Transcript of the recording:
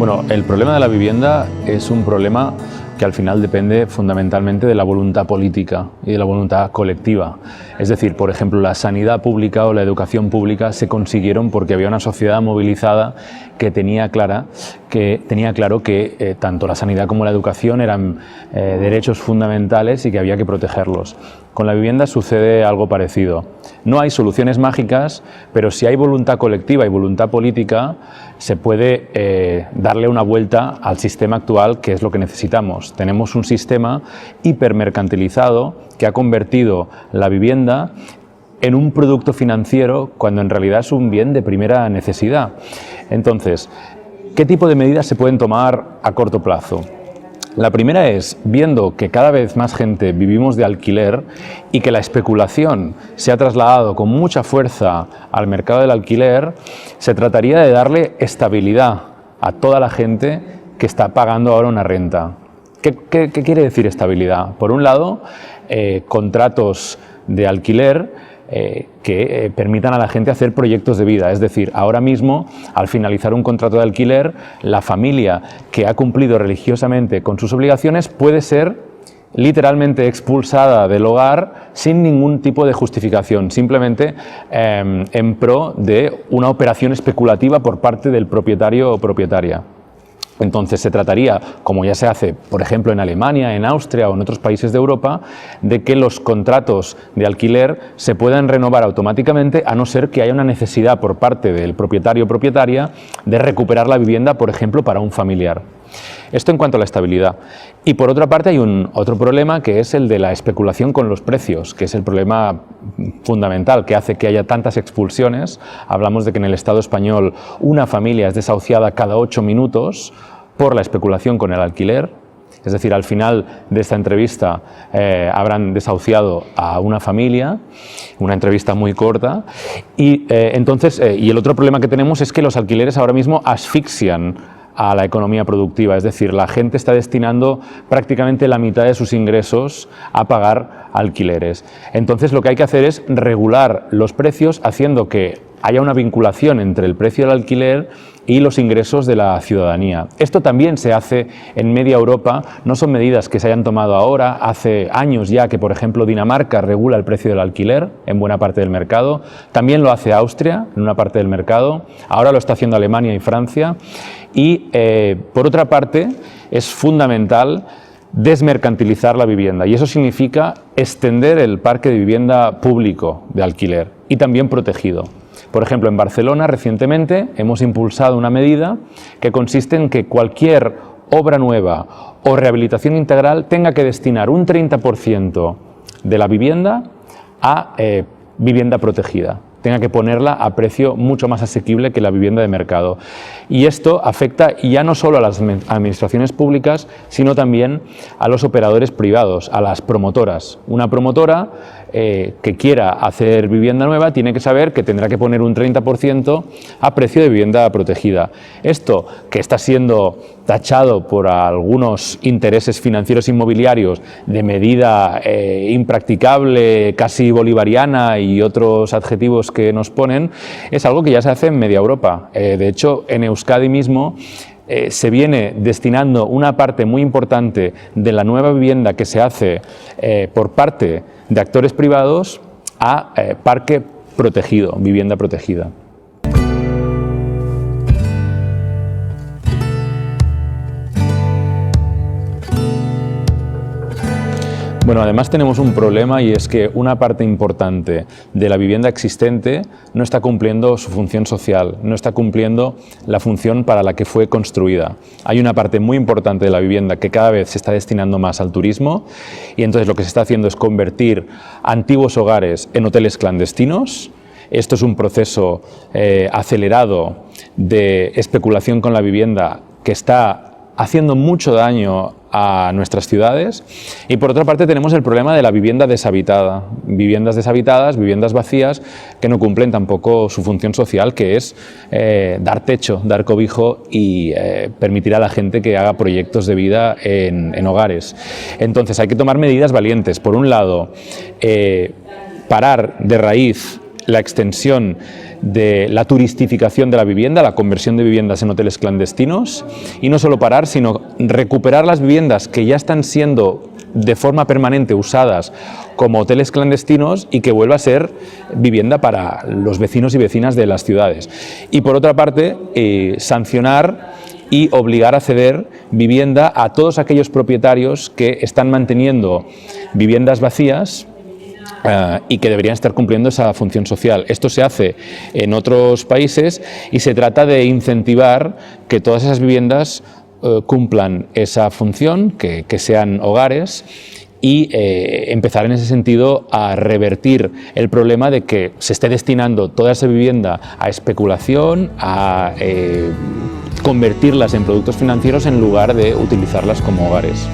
Bueno, el problema de la vivienda es un problema que al final depende fundamentalmente de la voluntad política y de la voluntad colectiva. Es decir, por ejemplo, la sanidad pública o la educación pública se consiguieron porque había una sociedad movilizada que tenía claro que tanto la sanidad como la educación eran derechos fundamentales y que había que protegerlos. Con la vivienda sucede algo parecido. No hay soluciones mágicas, pero si hay voluntad colectiva y voluntad política, se puede darle una vuelta al sistema actual, que es lo que necesitamos. Tenemos un sistema hipermercantilizado que ha convertido la vivienda en un producto financiero cuando en realidad es un bien de primera necesidad. Entonces, ¿qué tipo de medidas se pueden tomar a corto plazo? La primera es, viendo que cada vez más gente vivimos de alquiler y que la especulación se ha trasladado con mucha fuerza al mercado del alquiler, se trataría de darle estabilidad a toda la gente que está pagando ahora una renta. ¿Qué quiere decir estabilidad? Por un lado, contratos de alquiler que permitan a la gente hacer proyectos de vida. Es decir, ahora mismo, al finalizar un contrato de alquiler, la familia que ha cumplido religiosamente con sus obligaciones puede ser literalmente expulsada del hogar sin ningún tipo de justificación, simplemente en pro de una operación especulativa por parte del propietario o propietaria. Entonces se trataría, como ya se hace, por ejemplo, en Alemania, en Austria o en otros países de Europa, de que los contratos de alquiler se puedan renovar automáticamente, a no ser que haya una necesidad por parte del propietario o propietaria de recuperar la vivienda, por ejemplo, para un familiar. Esto en cuanto a la estabilidad. Y por otra parte hay otro problema, que es el de la especulación con los precios, que es el problema fundamental que hace que haya tantas expulsiones. Hablamos de que en el Estado español una familia es desahuciada cada 8 minutos por la especulación con el alquiler. Es decir, al final de esta entrevista habrán desahuciado a una familia, una entrevista muy corta, y el otro problema que tenemos es que los alquileres ahora mismo asfixian a la economía productiva, es decir, la gente está destinando prácticamente la mitad de sus ingresos a pagar alquileres. Entonces lo que hay que hacer es regular los precios haciendo que haya una vinculación entre el precio del alquiler y los ingresos de la ciudadanía. Esto también se hace en media Europa, no son medidas que se hayan tomado ahora, hace años ya que, por ejemplo, Dinamarca regula el precio del alquiler en buena parte del mercado, también lo hace Austria en una parte del mercado, ahora lo está haciendo Alemania y Francia, y por otra parte es fundamental desmercantilizar la vivienda, y eso significa extender el parque de vivienda público de alquiler y también protegido. Por ejemplo, en Barcelona recientemente hemos impulsado una medida que consiste en que cualquier obra nueva o rehabilitación integral tenga que destinar un 30% de la vivienda a vivienda protegida, tenga que ponerla a precio mucho más asequible que la vivienda de mercado. Y esto afecta ya no solo a las administraciones públicas, sino también a los operadores privados, a las promotoras. Una promotora que quiera hacer vivienda nueva tiene que saber que tendrá que poner un 30% a precio de vivienda protegida. Esto, que está siendo tachado por algunos intereses financieros inmobiliarios de medida impracticable, casi bolivariana y otros adjetivos que nos ponen, es algo que ya se hace en media Europa. De hecho, en Euskadi mismo se viene destinando una parte muy importante de la nueva vivienda que se hace por parte de actores privados a parque protegido, vivienda protegida. Bueno, además tenemos un problema, y es que una parte importante de la vivienda existente no está cumpliendo su función social, no está cumpliendo la función para la que fue construida. Hay una parte muy importante de la vivienda que cada vez se está destinando más al turismo, y entonces lo que se está haciendo es convertir antiguos hogares en hoteles clandestinos. Esto es un proceso acelerado de especulación con la vivienda que está haciendo mucho daño a nuestras ciudades. Y por otra parte tenemos el problema de la vivienda deshabitada, viviendas deshabitadas, viviendas vacías que no cumplen tampoco su función social, que es dar techo, dar cobijo y permitir a la gente que haga proyectos de vida en hogares. Entonces hay que tomar medidas valientes. Por un lado, parar de raíz la extensión de la turistificación de la vivienda, la conversión de viviendas en hoteles clandestinos, y no solo parar, sino recuperar las viviendas que ya están siendo de forma permanente usadas como hoteles clandestinos y que vuelva a ser vivienda para los vecinos y vecinas de las ciudades. Y por otra parte, sancionar y obligar a ceder vivienda a todos aquellos propietarios que están manteniendo viviendas vacías y que deberían estar cumpliendo esa función social. Esto se hace en otros países y se trata de incentivar que todas esas viviendas cumplan esa función, que sean hogares, y empezar en ese sentido a revertir el problema de que se esté destinando toda esa vivienda a especulación, a convertirlas en productos financieros en lugar de utilizarlas como hogares.